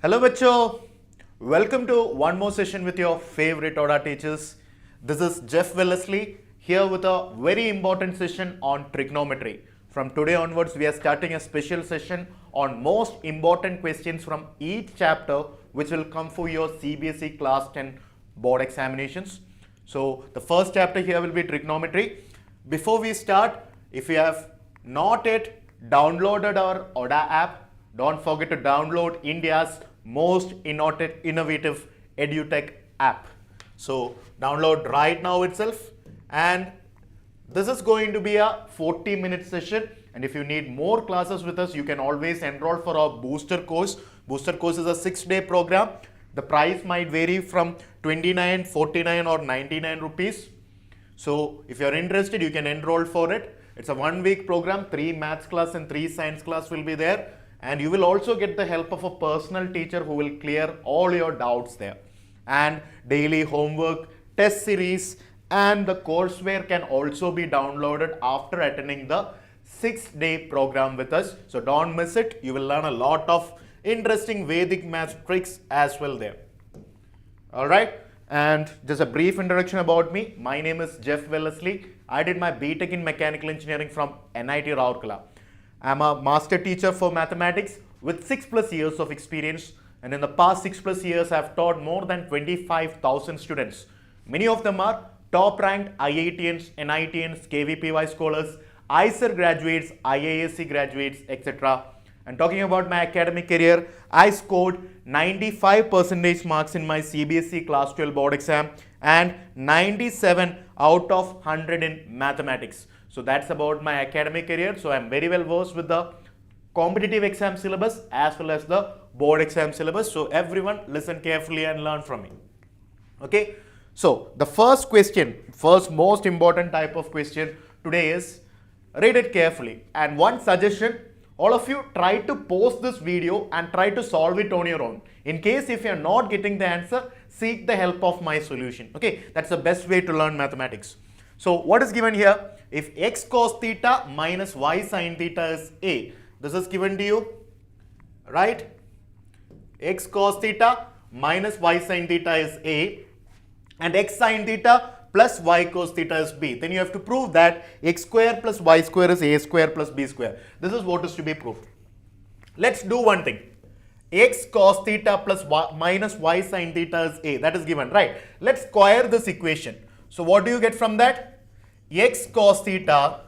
Hello bachcho, welcome to one more session with your favorite ODA teachers. This is Jeff Wellesley here with a very important session on trigonometry. From today onwards we are starting a special session on most important questions from each chapter which will come for your CBSE class 10 board examinations. So the first chapter here will be trigonometry. Before we start, if you have not yet downloaded our ODA app, don't forget to download India's most innovative edutech app. So download right now itself, and this is going to be a 40-minute session, and if you need more classes with us, you can always enroll for our booster course. Booster course is a 6-day program. The price might vary from 29, 49 or 99 rupees. So if you're interested, you can enroll for it. It's a 1-week program, 3 maths class and 3 science class will be there. And you will also get the help of a personal teacher who will clear all your doubts there. And daily homework, test series, and the courseware can also be downloaded after attending the 6-day program with us. So don't miss it. You will learn a lot of interesting Vedic math tricks as well there. Alright, and just a brief introduction about me. My name is Jeff Wellesley. I did my BTech in Mechanical Engineering from NIT Rourkela. I'm a master teacher for mathematics with 6+ years of experience, and in the past 6+ years I've taught more than 25,000 students. Many of them are top ranked IITians, NITians, KVPY scholars, ICER graduates, IISc graduates, etc. And talking about my academic career, I scored 95% marks in my CBSE class 12 board exam and 97 out of 100 in mathematics. So that's about my academic career. So I'm very well versed with the competitive exam syllabus as well as the board exam syllabus. So everyone listen carefully and learn from me. Okay. So the first question, first most important type of question today is, read it carefully. And one suggestion, all of you try to pause this video and try to solve it on your own. In case if you are not getting the answer, seek the help of my solution. Okay. That's the best way to learn mathematics. So what is given here? If x cos theta minus y sin theta is a, this is given to you, right? X cos theta minus y sin theta is a, and x sin theta plus y cos theta is b. Then you have to prove that x square plus y square is a square plus b square. This is what is to be proved. Let's do one thing. X cos theta plus y minus y sin theta is a. That is given, right? Let's square this equation. So what do you get from that? X cos theta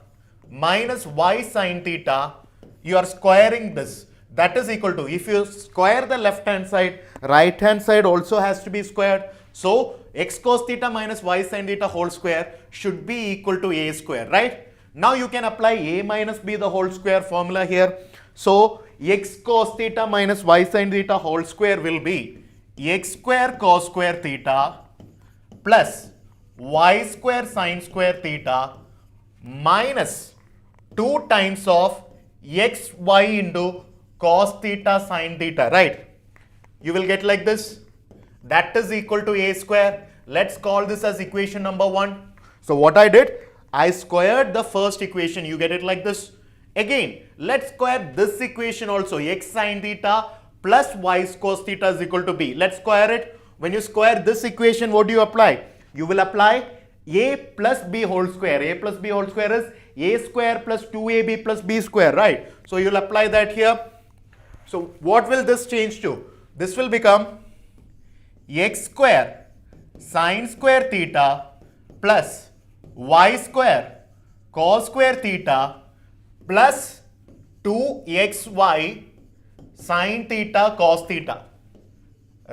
minus y sin theta, you are squaring this. That is equal to, if you square the left hand side, right hand side also has to be squared. So x cos theta minus y sin theta whole square should be equal to a square, right? Now you can apply a minus b the whole square formula here. So x cos theta minus y sin theta whole square will be x square cos square theta plus y square sin square theta minus 2 times of xy into cos theta sin theta, right? You will get like this. That is equal to a square. Let's call this as equation number 1. So what I did, I squared the first equation. You get it like this. Again, let's square this equation also. X sin theta plus y cos theta is equal to b. Let's square it. When you square this equation, what do you apply? You will apply a plus b whole square. A plus b whole square is a square plus 2ab plus b square, right? So you will apply that here. So what will this change to? This will become x square sin square theta plus y square cos square theta plus 2xy sin theta cos theta,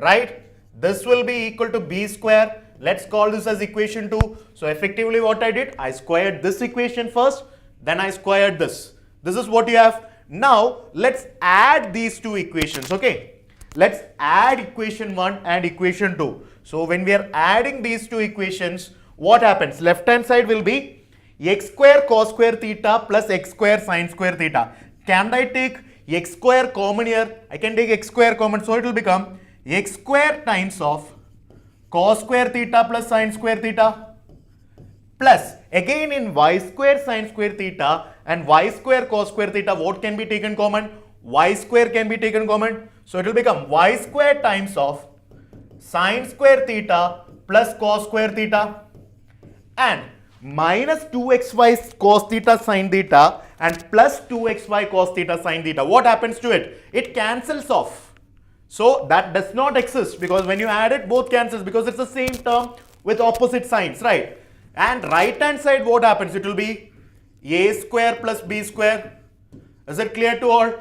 right? This will be equal to b square. Let's call this as equation 2. So effectively what I did, I squared this equation first, then I squared this. This is what you have. Now let's add these two equations, okay? Let's add equation 1 and equation 2. So when we are adding these two equations, what happens? Left hand side will be x square cos square theta plus x square sin square theta. Can I take x square common here? I can take x square common, so it will become x square times of cos square theta plus sin square theta plus again in y square sin square theta and y square cos square theta, what can be taken common? Y square can be taken common. So it will become y square times of sine square theta plus cos square theta and minus 2xy cos theta sine theta and plus 2xy cos theta sine theta. What happens to it? It cancels off. So that does not exist because when you add it, both cancels because it's the same term with opposite signs, right? And right hand side, what happens? It will be a square plus b square. Is it clear to all?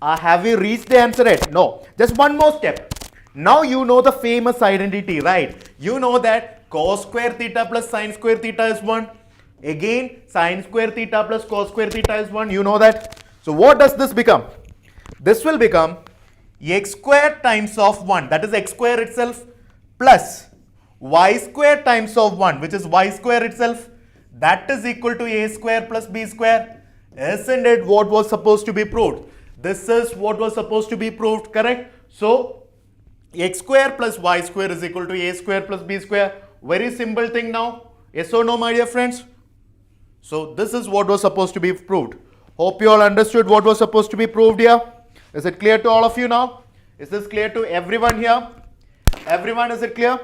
Have we reached the answer yet? No. Just one more step. Now you know the famous identity, right? You know that cos square theta plus sine square theta is 1. Again, sine square theta plus cos square theta is 1. You know that. So what does this become? This will become x square times of 1, that is x square itself, plus y square times of 1, which is y square itself, that is equal to a square plus b square. Isn't it what was supposed to be proved? This is what was supposed to be proved, correct? So x square plus y square is equal to a square plus b square. Very simple thing now. Yes or no, my dear friends? So this is what was supposed to be proved. Hope you all understood what was supposed to be proved here. Is it clear to all of you now? Is this clear to everyone here? Everyone, is it clear?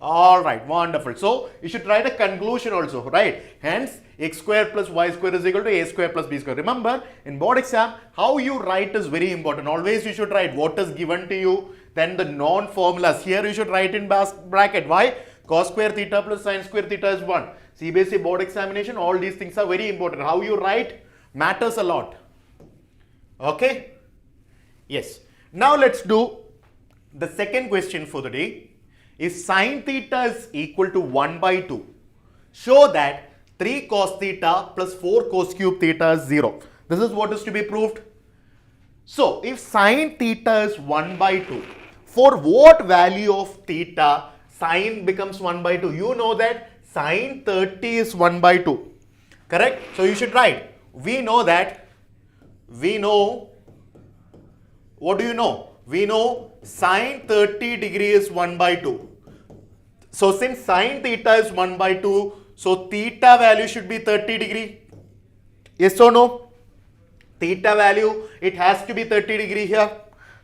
Alright, wonderful. So you should write a conclusion also, right? Hence, x square plus y square is equal to a square plus b square. Remember, in board exam, how you write is very important. Always you should write what is given to you, then the non-formulas. Here you should write in bracket. Why? Cos square theta plus sine square theta is 1. CBSE board examination, all these things are very important. How you write matters a lot. Okay? Yes. Now let's do the second question for the day. If sine theta is equal to 1 by 2, show that 3 cos theta plus 4 cos cube theta is 0. This is what is to be proved. So, if sine theta is 1 by 2, for what value of theta sine becomes 1 by 2? You know that sine 30 is 1 by 2. Correct? So, you should write. We know, what do you know? We know sine 30 degree is 1 by 2. So since sine theta is 1 by 2, so theta value should be 30 degree. Yes or no? Theta value, it has to be 30 degree here.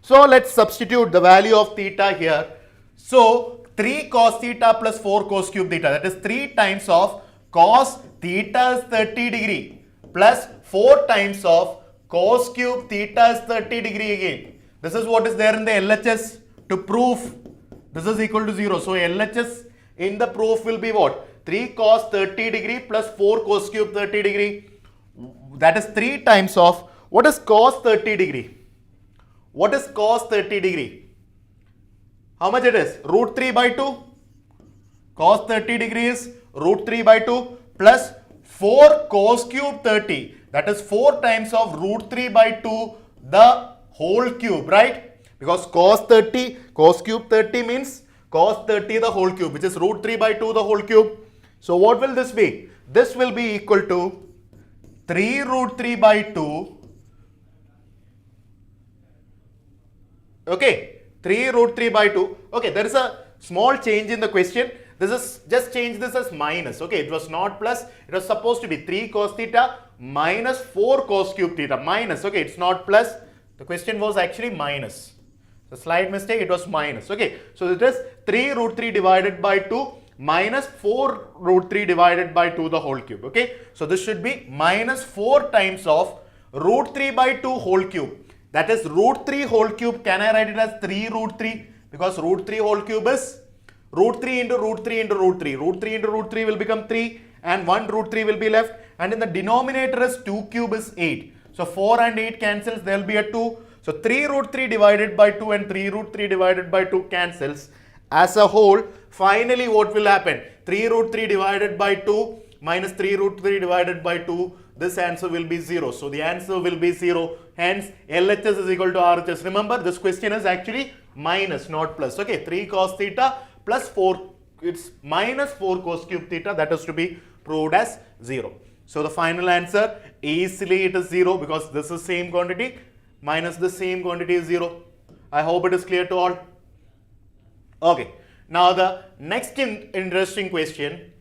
So let's substitute the value of theta here. So 3 cos theta plus 4 cos cube theta, that is 3 times of cos theta is 30 degree plus 4 times of cos cube theta is 30 degree again. This is what is there in the LHS to prove this is equal to 0. So LHS in the proof will be what? 3 cos 30 degree plus 4 cos cube 30 degree. That is 3 times of, what is cos 30 degree? What is cos 30 degree? How much it is? Root 3 by 2. Cos 30 degree is root 3 by 2 plus 4 cos cube 30. That is 4 times of root 3 by 2 the whole cube, right? Because cos cube 30 means cos 30 the whole cube, which is root 3 by 2 the whole cube. So what will this be? This will be equal to 3 root 3 by 2. Okay, 3 root 3 by 2. Okay, there is a small change in the question. This is just change this as minus. Okay, it was not plus. It was supposed to be 3 cos theta minus 4 cos cube theta. Minus. Okay, it's not plus. The question was actually minus. The slide mistake, it was minus. Okay, so it is 3 root 3 divided by 2 minus 4 root 3 divided by 2 the whole cube. Okay, so this should be minus 4 times of root 3 by 2 whole cube. That is root 3 whole cube. Can I write it as 3 root 3? Because root 3 whole cube is root 3 into root 3 into root 3. Root 3 into root 3 will become 3 and 1 root 3 will be left. And in the denominator is 2 cube is 8. So 4 and 8 cancels, there will be a 2. So 3 root 3 divided by 2 and 3 root 3 divided by 2 cancels. As a whole, finally what will happen? 3 root 3 divided by 2 minus 3 root 3 divided by 2. This answer will be 0. So the answer will be 0. Hence LHS is equal to RHS. Remember, this question is actually minus, not plus. Okay, 3 cos theta plus 4. It's minus 4 cos cube theta. That is to be proved as 0. So the final answer, easily it is 0 because this is same quantity minus the same quantity is 0. I hope it is clear to all. Okay, now the next interesting question,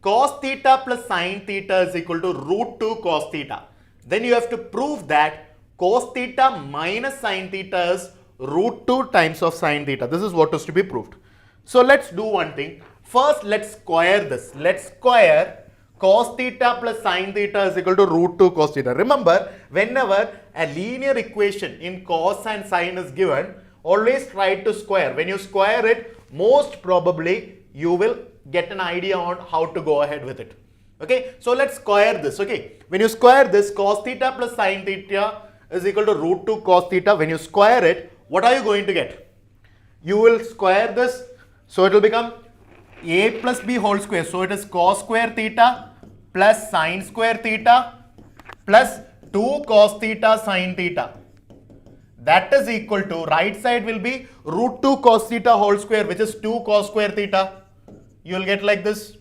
cos theta plus sine theta is equal to root 2 cos theta. Then you have to prove that cos theta minus sine theta is root 2 times of sine theta. This is what is to be proved. So let's do one thing. First, let's square this. Let's square cos theta plus sine theta is equal to root 2 cos theta. Remember, whenever a linear equation in cos and sine is given, always try to square. When you square it, most probably you will get an idea on how to go ahead with it. Okay, so let's square this. Okay, when you square this, cos theta plus sine theta is equal to root 2 cos theta. When you square it, what are you going to get? You will square this, so it will become a plus b whole square. So it is cos square theta plus sine square theta plus 2 cos theta sine theta. That is equal to, right side will be root 2 cos theta whole square, which is 2 cos square theta. You will get like this.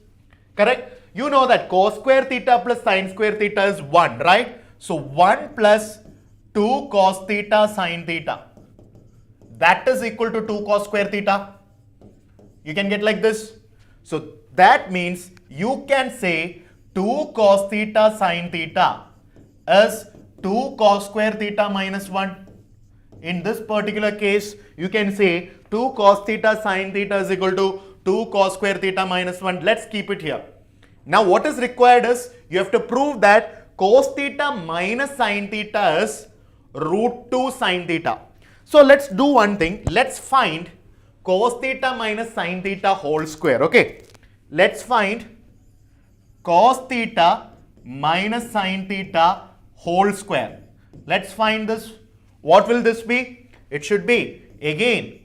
Correct? You know that cos square theta plus sine square theta is 1, right? So 1 plus 2 cos theta sine theta. That is equal to 2 cos square theta. You can get like this. So that means you can say 2 cos theta sine theta is 2 cos square theta minus 1. In this particular case, you can say 2 cos theta sine theta is equal to 2 cos square theta minus 1. Let's keep it here. Now what is required is, you have to prove that cos theta minus sine theta is root 2 sine theta. So let's do one thing. Let's find cos theta minus sine theta whole square. Okay. Let's find cos theta minus sine theta whole square. Let's find this. What will this be? It should be again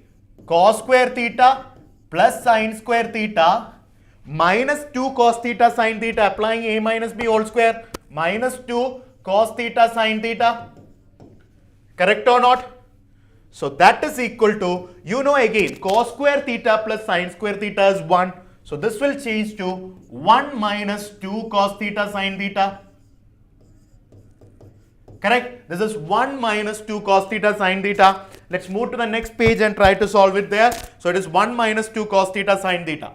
cos square theta plus sine square theta minus 2 cos theta sine theta, applying a minus b whole square, minus 2 cos theta sine theta. Correct or not? So that is equal to, you know, again cos square theta plus sine square theta is 1. So this will change to 1 minus 2 cos theta sine theta. Correct? This is 1 minus 2 cos theta sine theta. Let's move to the next page and try to solve it there. So it is 1 minus 2 cos theta sine theta.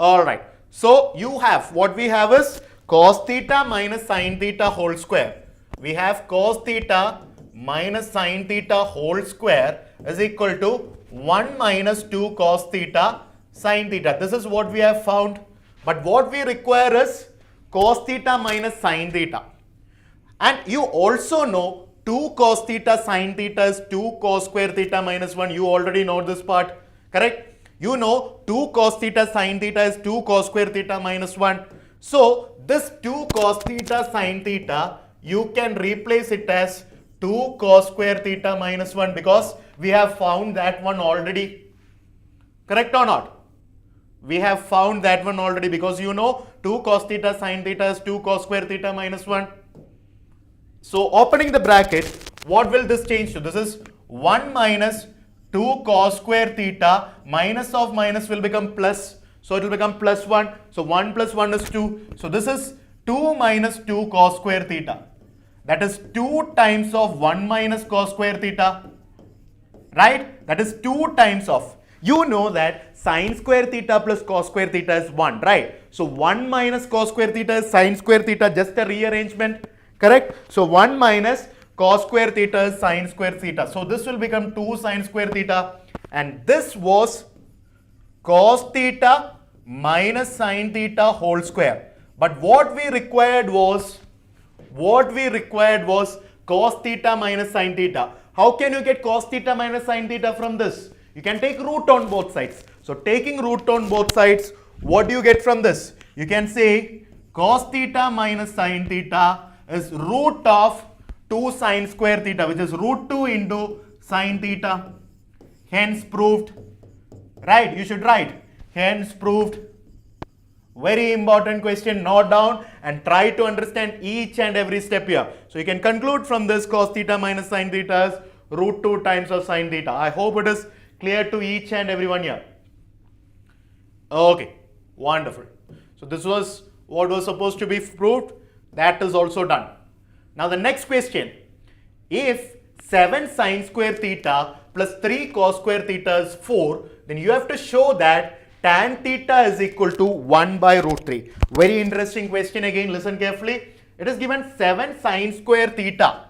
Alright. So you have, what we have is cos theta minus sine theta whole square. We have cos theta minus sine theta whole square is equal to 1 minus 2 cos theta sine theta. This is what we have found. But what we require is cos theta minus sine theta. And you also know 2 cos theta sine theta is 2 cos square theta minus 1. You already know this part. Correct? You know 2 cos theta sine theta is 2 cos square theta minus 1. So this 2 cos theta sine theta, you can replace it as 2 cos square theta minus 1 because we have found that one already. Correct or not? We have found that one already because you know 2 cos theta sine theta is 2 cos square theta minus 1. So opening the bracket, what will this change to? This is 1 minus 2 cos square theta, minus of minus will become plus. So it will become plus 1. So 1 plus 1 is 2. So this is 2 minus 2 cos square theta. That is 2 times of 1 minus cos square theta. Right? That is 2 times of. You know that sine square theta plus cos square theta is 1. Right? So 1 minus cos square theta is sine square theta. Just a rearrangement. Correct? So 1 minus cos square theta is sine square theta. So this will become 2 sine square theta. And this was cos theta minus sine theta whole square. But what we required was cos theta minus sine theta. How can you get cos theta minus sine theta from this? You can take root on both sides. So taking root on both sides, what do you get from this? You can say cos theta minus sine theta is root of 2 sine square theta, which is root 2 into sine theta. Hence proved. Right? You should write. Hence proved. Very important question. Note down and try to understand each and every step here. So you can conclude from this cos theta minus sine theta is root 2 times of sine theta. I hope it is clear to each and everyone here. Okay. Wonderful. So this was what was supposed to be proved. That is also done. Now the next question. If 7 sine square theta plus 3 cos square theta is 4, then you have to show that tan theta is equal to 1 by root 3. Very interesting question again. Listen carefully. It is given 7 sine square theta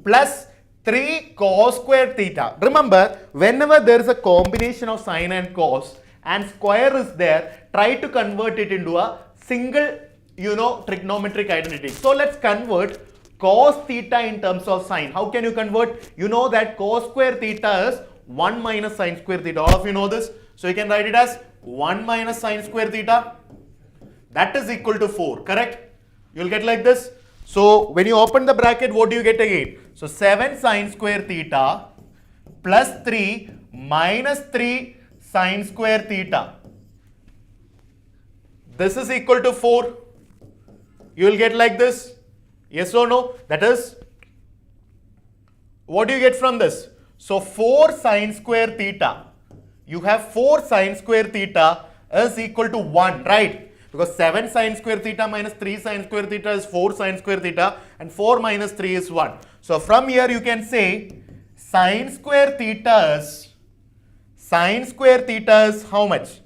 plus 3 cos square theta. Remember, whenever there is a combination of sine and cos and square is there, try to convert it into a single, trigonometric identity. So let's convert cos theta in terms of sine. How can you convert? You know that cos square theta is 1 minus sine square theta. All of you know this. So you can write it as 1 minus sine square theta. That is equal to 4, correct? You'll get like this. So when you open the bracket, what do you get again? So 7 sine square theta plus 3 minus 3 sine square theta. This is equal to 4. You will get like this. Yes or no? That is, what do you get from this? So 4 sine square theta. You have 4 sine square theta is equal to 1, right? Because 7 sine square theta minus 3 sine square theta is 4 sine square theta, and 4 minus 3 is 1. So from here you can say sine square theta is how much?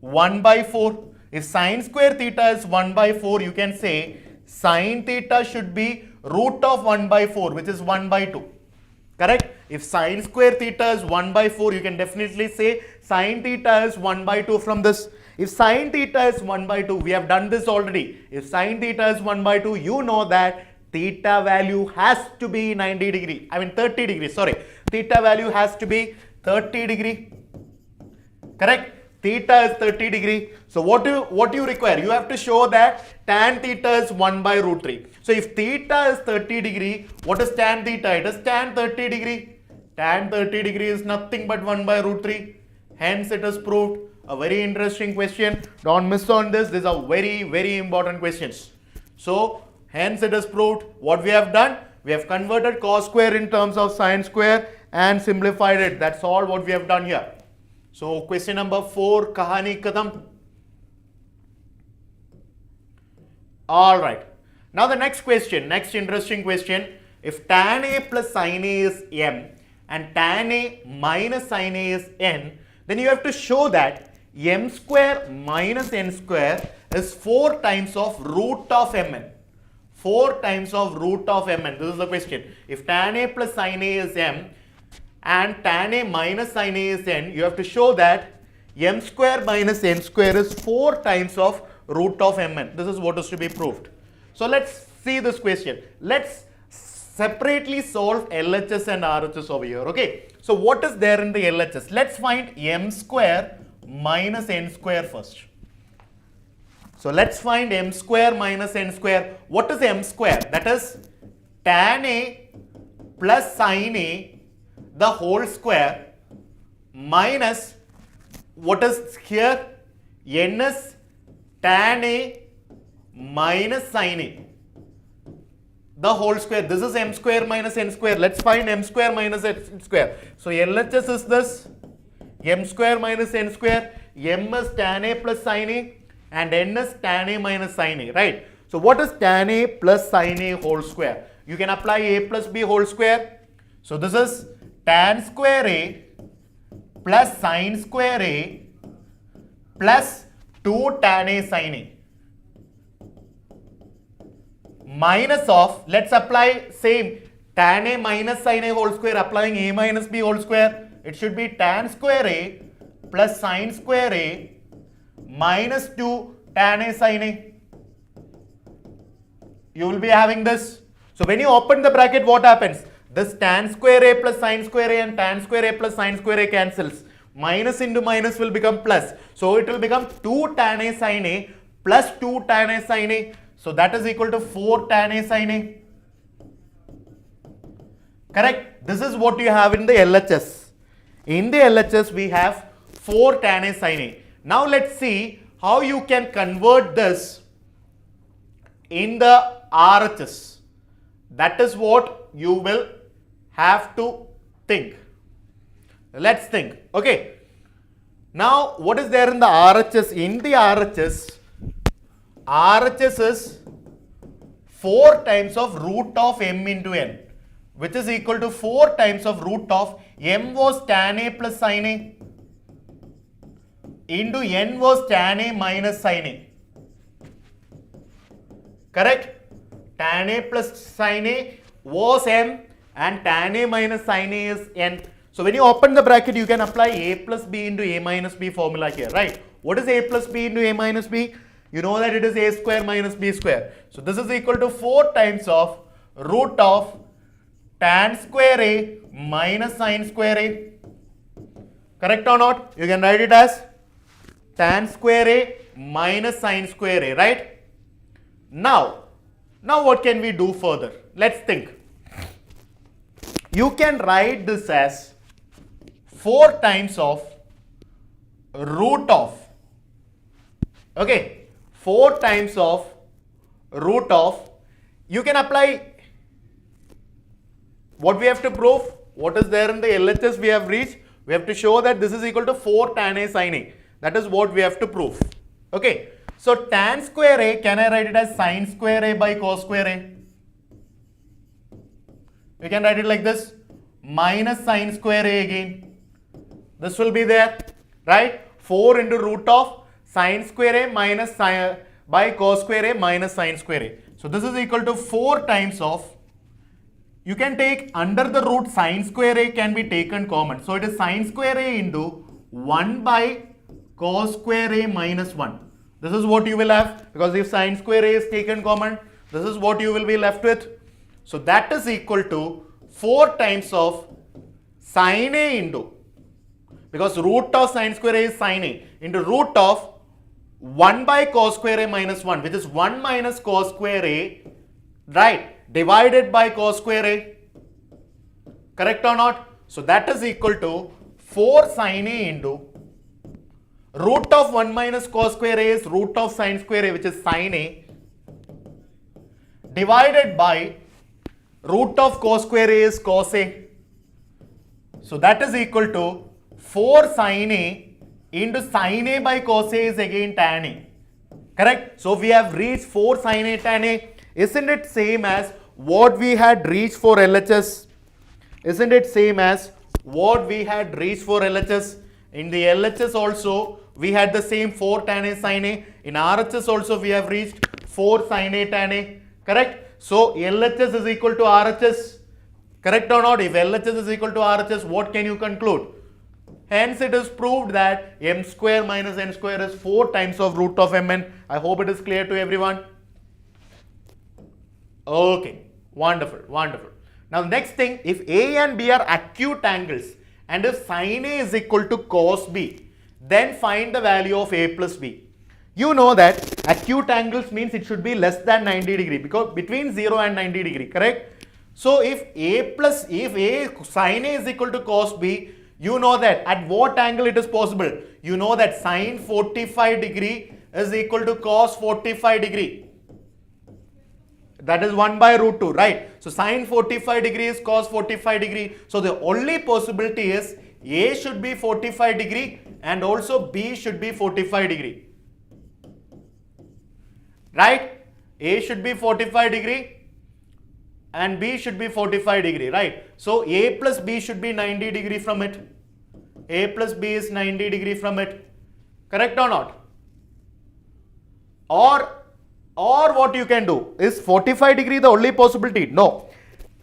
1 by 4. If sine square theta is 1 by 4, you can say sine theta should be root of 1 by 4, which is 1 by 2. Correct? If sine square theta is 1 by 4, you can definitely say sine theta is 1 by 2 from this. If sine theta is 1 by 2, we have done this already. If sine theta is 1 by 2, you know that theta value has to be 30 degrees, sorry. Theta value has to be 30 degree. Correct? Theta is 30 degree. So what do you require? You have to show that tan theta is 1 by root 3. So if theta is 30 degree, what is tan theta? It is tan 30 degree. Tan 30 degree is nothing but 1 by root 3. Hence it is proved. A very interesting question. Don't miss on this. These are very, very important questions. So hence it is proved. What we have done? We have converted cos square in terms of sine square and simplified it. That's all what we have done here. So question number 4, kahani kadam. Alright. Now the next question, next interesting question. If tan A plus sin A is m and tan A minus sin A is n, then you have to show that m square minus n square is 4 times of root of mn. 4 times of root of mn. This is the question. If tan A plus sin A is m and tan A minus sin A is n, you have to show that m square minus n square is 4 times of root of mn. This is what is to be proved. So let's see this question. Let's separately solve LHS and RHS over here. Okay. So what is there in the LHS? Let's find m square minus n square first. So let's find m square minus n square. What is m square? That is tan A plus sin A the whole square minus what is here? N is tan A minus sin A the whole square. This is m square minus n square. Let's find m square minus n square. So LHS is this m square minus n square. M is tan A plus sin A and n is tan A minus sin A, right? So what is tan A plus sin A whole square? You can apply A plus B whole square. So this is tan square A plus sin square A plus 2 tan A sin A minus of, let's apply same tan A minus sin A whole square, applying A minus B whole square. It should be tan square A plus sin square A minus 2 tan A sin A. You will be having this. So when you open the bracket, what happens? This tan square A plus sin square A and tan square A plus sin square A cancels. Minus into minus will become plus. So it will become 2 tan A sin A plus 2 tan A sin A. So that is equal to 4 tan A sin A. Correct? This is what you have in the LHS. In the LHS we have 4 tan A sin A. Now let's see how you can convert this in the RHS. That is what you will have to think. Let's think. Okay. Now what is there in the RHS? In the RHS is 4 times of root of m into n, which is equal to 4 times of root of m was tan A plus sin A into n was tan A minus sin A. Correct? Tan A plus sin A was m and tan A minus sin A is n. So when you open the bracket, you can apply a plus b into a minus b formula here, right? What is a plus b into a minus b? You know that it is a square minus b square. So this is equal to 4 times of root of tan square a minus sin square a. Correct or not? You can write it as tan square a minus sin square a, right? Now what can we do further? Let's think. You can write this as 4 times of root of, okay, 4 times of root of, you can apply what we have to prove, what is there in the LHS we have reached. We have to show that this is equal to 4 tan A sin A. That is what we have to prove. Okay. So tan square A, can I write it as sin square A by cos square A? We can write it like this, minus sin square A again. This will be there, right? 4 into root of sin square A minus sin by cos square A minus sin square A. So this is equal to 4 times of, you can take under the root sin square A can be taken common. So it is sin square A into 1 by cos square A minus 1. This is what you will have, because if sin square A is taken common, this is what you will be left with. So that is equal to 4 times of sin A into, because root of sin square A is sin A, into root of 1 by cos square A minus 1, which is 1 minus cos square A, right, divided by cos square A. Correct or not? So that is equal to 4 sin A into root of 1 minus cos square A is root of sin square A, which is sin A, divided by root of cos square A is cos A. So that is equal to 4 sin A into sin A by cos A is again tan A. Correct? So we have reached 4 sin A tan A. Isn't it same as what we had reached for LHS? Isn't it same as what we had reached for LHS? In the LHS also we had the same 4 tan A sin A. In RHS also we have reached 4 sin A tan A. Correct? So LHS is equal to RHS. Correct or not? If LHS is equal to RHS, what can you conclude? Hence it is proved that m square minus n square is 4 times of root of mn. I hope it is clear to everyone. Okay, wonderful, wonderful. Now next thing, if A and B are acute angles and if sin A is equal to cos B, then find the value of A plus B. You know that acute angles means it should be less than 90 degree, because between 0 and 90 degree, correct? So if sin A is equal to cos B, you know that at what angle it is possible? You know that sin 45 degree is equal to cos 45 degree. That is 1 by root 2, right? So sin 45 degree is cos 45 degree. So the only possibility is A should be 45 degree and also B should be 45 degree. Right? A should be 45 degree and B should be 45 degree, right? So A plus B should be 90 degree from it. A plus B is 90 degree from it. Correct or not? Or what you can do, is 45 degree the only possibility? No.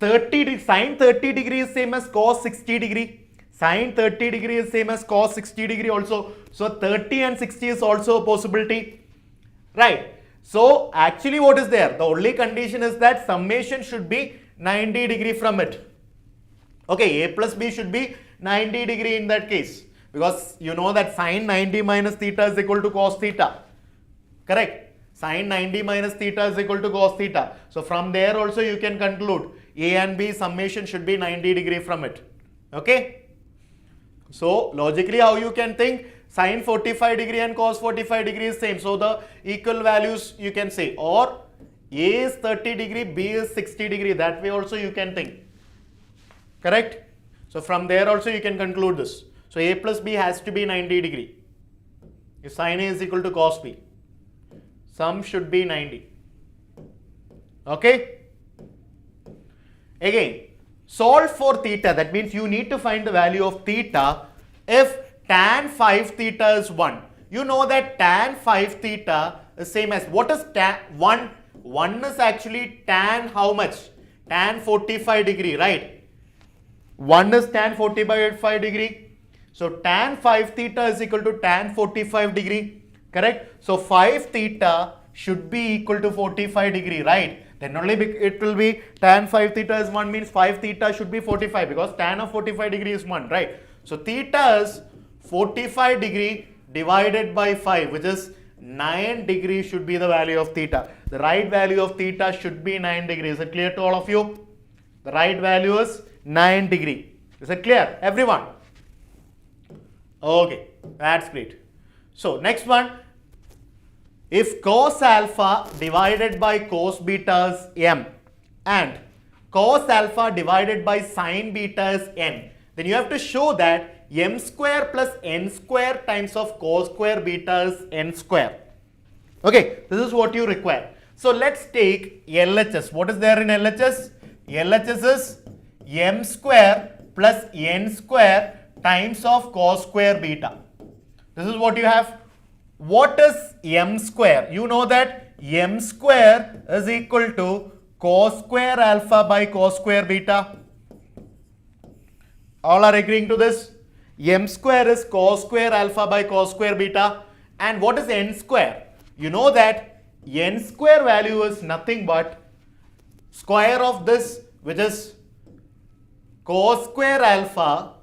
Sin 30 degree is same as cos 60 degree. Sin 30 degree is same as cos 60 degree also. So 30 and 60 is also a possibility. Right. So actually what is there? The only condition is that summation should be 90 degree from it. Okay, A plus B should be 90 degree in that case. Because you know that sin 90 minus theta is equal to cos theta. Correct? Sin 90 minus theta is equal to cos theta. So from there also you can conclude A and B summation should be 90 degree from it. Okay? So logically how you can think, sin 45 degree and cos 45 degree is same. So the equal values you can say, or A is 30 degree, B is 60 degree. That way also you can think. Correct? So from there also you can conclude this. So A plus B has to be 90 degree. If sin A is equal to cos B, sum should be 90. Okay? Again, solve for theta. That means you need to find the value of theta if tan 5 theta is 1. You know that tan 5 theta is same as, what is tan 1? 1 is actually tan how much? Tan 45 degree, right? 1 is tan 45 degree. So tan 5 theta is equal to tan 45 degree, correct? So 5 theta should be equal to 45 degree, right? Then only it will be tan 5 theta is 1 means 5 theta should be 45 because tan of 45 degree is 1, right? So theta is 45 degree divided by 5, which is 9 degrees should be the value of theta. The right value of theta should be 9 degrees. Is it clear to all of you? The right value is 9 degree. Is it clear, everyone? Okay, that's great. So next one, if cos alpha divided by cos beta is m and cos alpha divided by sin beta is n, then you have to show that m square plus n square times of cos square beta is n square. Okay, this is what you require. So let's take LHS. What is there in LHS? LHS is m square plus n square times of cos square beta. This is what you have. What is m square? You know that m square is equal to cos square alpha by cos square beta. All are agreeing to this? M square is cos square alpha by cos square beta. And what is n square? You know that n square value is nothing but square of this, which is cos square alpha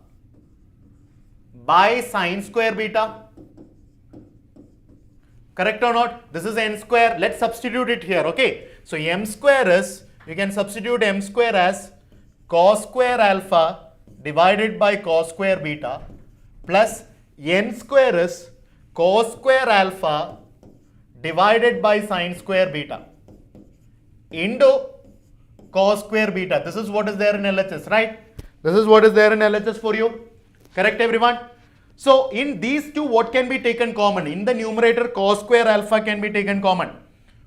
by sin square beta. Correct or not? This is n square. Let's substitute it here. Okay. So m square is, you can substitute m square as cos square alpha divided by cos square beta plus n square is cos square alpha divided by sin square beta into cos square beta. This is what is there in LHS, right? This is what is there in LHS for you. Correct, everyone? So in these two, what can be taken common? In the numerator, cos square alpha can be taken common.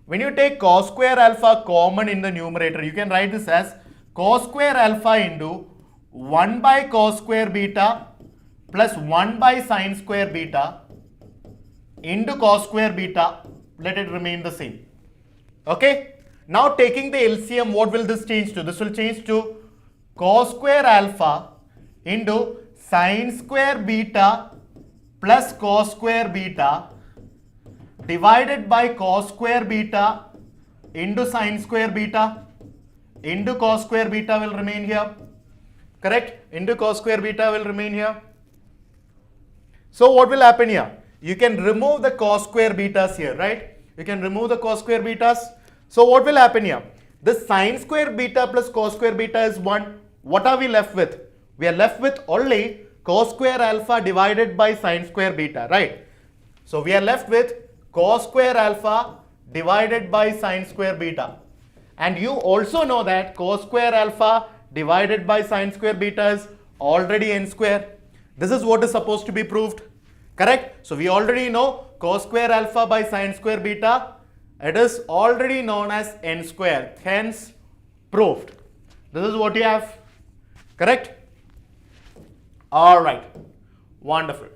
When you take cos square alpha common in the numerator, you can write this as cos square alpha into 1 by cos square beta plus 1 by sin square beta into cos square beta. Let it remain the same. Okay. Now taking the LCM, what will this change to? This will change to cos square alpha into sin square beta plus cos square beta divided by cos square beta into sin square beta into cos square beta will remain here. Correct? Into cos square beta will remain here. So what will happen here? You can remove the cos square betas here, right? You can remove the cos square betas. So what will happen here? The sin square beta plus cos square beta is 1. What are we left with? We are left with only cos square alpha divided by sin square beta, right? So we are left with cos square alpha divided by sin square beta. And you also know that cos square alpha divided by sin square beta is already n square. This is what is supposed to be proved. Correct? So we already know cos square alpha by sin square beta. It is already known as n square. Hence proved. This is what you have. Correct? Alright. Wonderful.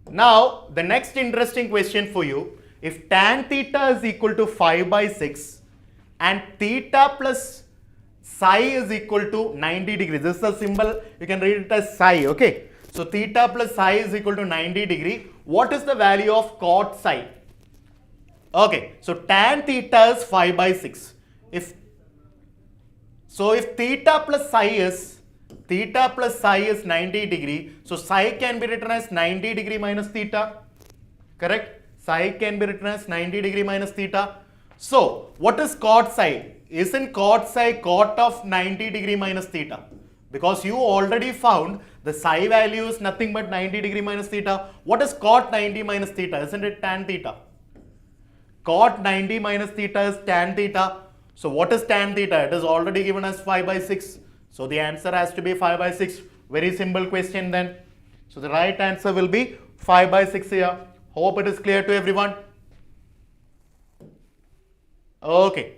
Now the next interesting question for you. If tan theta is equal to 5 by 6 and theta plus psi is equal to 90 degrees. This is a symbol. You can read it as psi. Okay. So theta plus psi is equal to 90 degree. What is the value of cot psi? Okay. So tan theta is 5 by 6. If theta plus psi is 90 degree. So psi can be written as 90 degree minus theta. Correct? Psi can be written as 90 degree minus theta. So what is cot psi? Isn't cot psi cot of 90 degree minus theta? Because you already found the psi value is nothing but 90 degree minus theta. What is cot 90 minus theta? Isn't it tan theta? Cot 90 minus theta is tan theta. So what is tan theta? It is already given as 5 by 6. So the answer has to be 5 by 6. Very simple question then. So the right answer will be 5 by 6 here. Hope it is clear to everyone. Okay.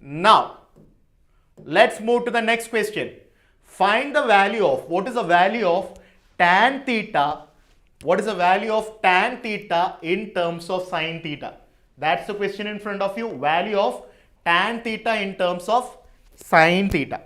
Now, let's move to the next question. Find the value of, what is the value of tan theta? What is the value of tan theta in terms of sin theta? That's the question in front of you. Value of tan theta in terms of sin theta.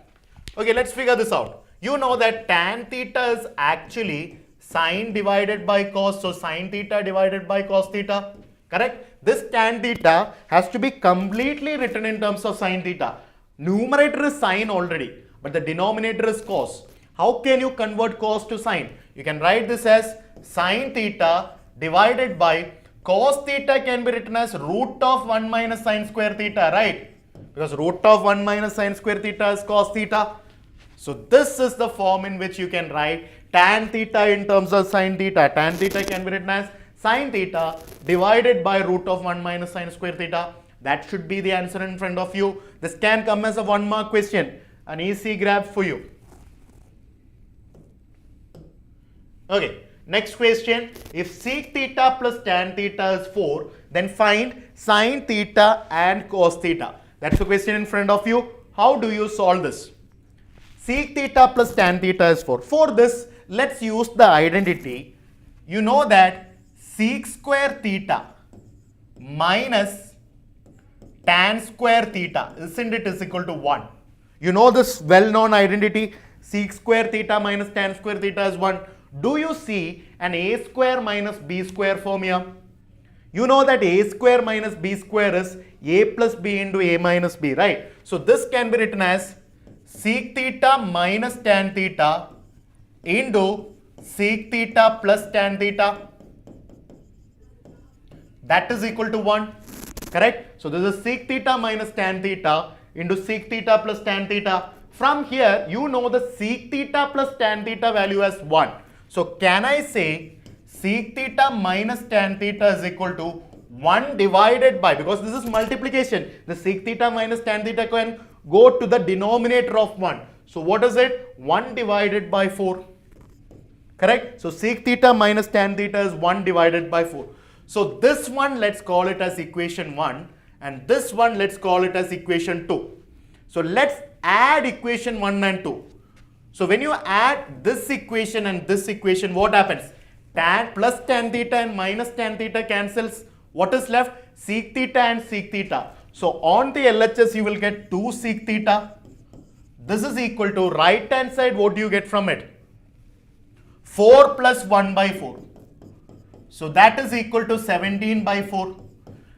Okay, let's figure this out. You know that tan theta is actually sin divided by cos. So sin theta divided by cos theta. Correct? This tan theta has to be completely written in terms of sin theta. Numerator is sin already, but the denominator is cos. How can you convert cos to sin? You can write this as sin theta divided by cos theta can be written as root of 1 minus sin square theta, right? Because root of 1 minus sin square theta is cos theta. So this is the form in which you can write tan theta in terms of sin theta. Tan theta can be written as sin theta divided by root of 1 minus sin square theta. That should be the answer in front of you. This can come as a 1 mark question. An easy grab for you. Okay, next question. If sec theta plus tan theta is 4, then find sin theta and cos theta. That's the question in front of you. How do you solve this? Sec theta plus tan theta is 4. For this, let's use the identity. You know that sec square theta minus tan square theta, isn't it, is equal to 1. You know this well-known identity, sec square theta minus tan square theta is 1. Do you see an a square minus b square form here? You know that a square minus b square is a plus b into a minus b, right? So this can be written as sec theta minus tan theta into sec theta plus tan theta. That is equal to 1. Correct? So this is sec theta minus tan theta into sec theta plus tan theta. From here, you know the sec theta plus tan theta value as 1. So can I say sec theta minus tan theta is equal to 1 divided by, because this is multiplication, the sec theta minus tan theta can go to the denominator of 1. So what is it? 1 divided by 4. Correct? So sec theta minus tan theta is 1 divided by 4. So this one, let's call it as equation 1, and this one, let's call it as equation 2. So let's add equation 1 and 2. So when you add this equation and this equation, what happens? Tan plus tan theta and minus tan theta cancels. What is left? Sec theta and sec theta. So on the LHS, you will get 2 sec theta. This is equal to right hand side. What do you get from it? 4 plus 1 by 4. So that is equal to 17 by 4.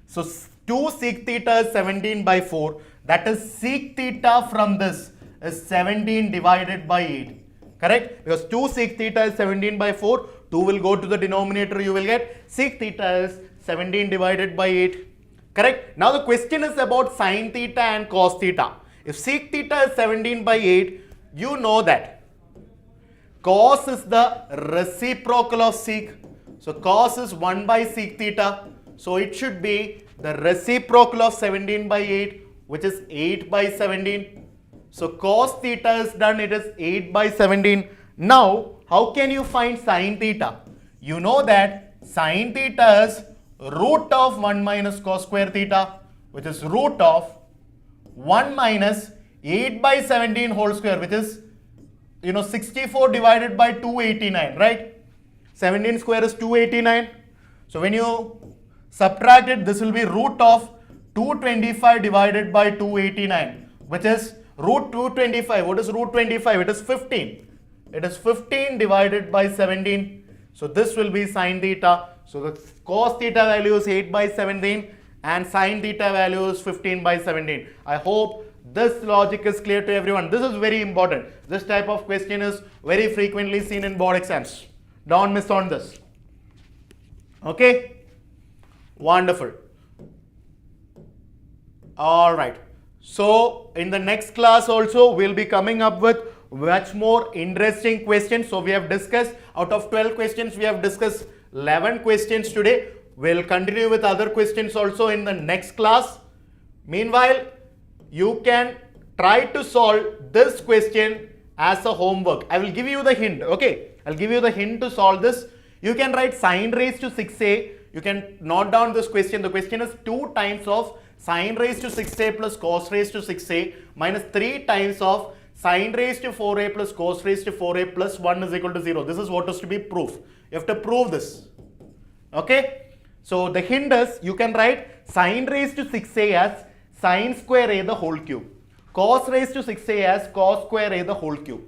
So 2 sec theta is 17 by 4. That is sec theta from this is 17 divided by 8. Correct? Because 2 sec theta is 17 by 4. 2 will go to the denominator. You will get sec theta is 17 divided by 8. Correct? Now the question is about sin theta and cos theta. If sec theta is 17 by 8, you know that cos is the reciprocal of sec. So cos is 1 by sec theta. So it should be the reciprocal of 17 by 8, which is 8 by 17. So cos theta is done. It is 8 by 17. Now, how can you find sin theta? You know that sin theta is root of 1 minus cos square theta, which is root of 1 minus 8 by 17 whole square, which is 64 divided by 289, right? 17 square is 289. So when you subtract it, this will be root of 225 divided by 289, which is root 225. What is root 25? It is 15. It is 15 divided by 17. So this will be sin theta. So the cos theta value is 8 by 17 and sin theta value is 15 by 17. I hope this logic is clear to everyone. This is very important. This type of question is very frequently seen in board exams. Don't miss on this. Okay? Wonderful. Alright. So in the next class also we'll be coming up with much more interesting questions. So we have discussed out of 12 questions, we have discussed 11 questions today. We'll continue with other questions also in the next class. Meanwhile, you can try to solve this question as a homework. I will give you the hint. Okay, I'll give you the hint to solve this. You can write sin raised to 6a. You can note down this question. The question is 2 times of sin raised to 6a plus cos raised to 6a minus 3 times of sin raised to 4a plus cos raised to 4a plus 1 is equal to 0. This is what is to be proof. You have to prove this. Okay. So the hint is you can write sin raised to 6a as sin square a the whole cube. Cos raised to 6a as cos square a the whole cube.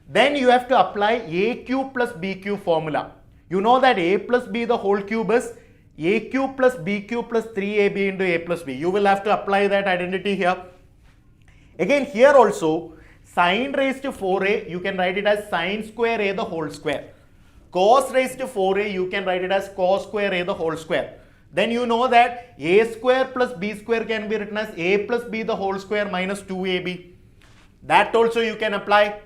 Then you have to apply a cube plus b cube formula. You know that a plus b the whole cube is a cube plus b cube plus 3ab into a plus b. You will have to apply that identity here. Again here also sin raised to 4a you can write it as sin square a the whole square. Cos raised to 4a you can write it as cos square a the whole square. Then you know that a square plus b square can be written as a plus b the whole square minus 2ab. That also you can apply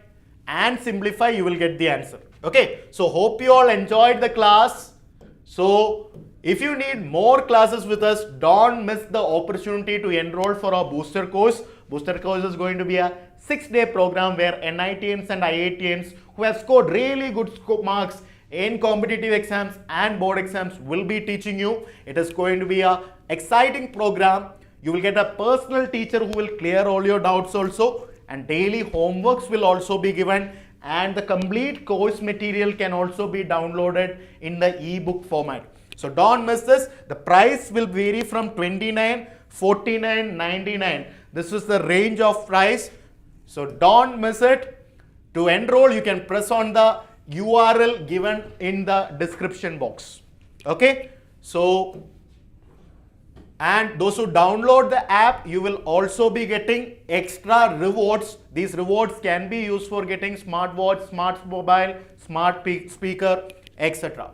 and simplify, you will get the answer. Okay, so hope you all enjoyed the class. So if you need more classes with us, don't miss the opportunity to enroll for our booster course. Booster course is going to be a 6-day program where NITians and IITians who have scored really good marks in competitive exams and board exams will be teaching you. It is going to be a exciting program. You will get a personal teacher who will clear all your doubts also, and daily homeworks will also be given, and the complete course material can also be downloaded in the ebook format. So don't miss this. The price will vary from 29, 49, 99. This is the range of price. So don't miss it. To enroll, you can press on the URL given in the description box. Okay. So, and those who download the app, you will also be getting extra rewards. These rewards can be used for getting smartwatch, smart mobile, smart speaker, etc.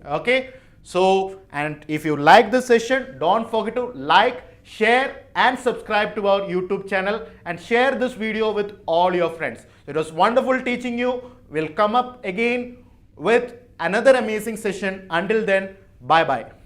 Okay. So, and if you like this session, don't forget to like, share and subscribe to our YouTube channel and share this video with all your friends. It was wonderful teaching you. We'll come up again with another amazing session. Until then, bye bye.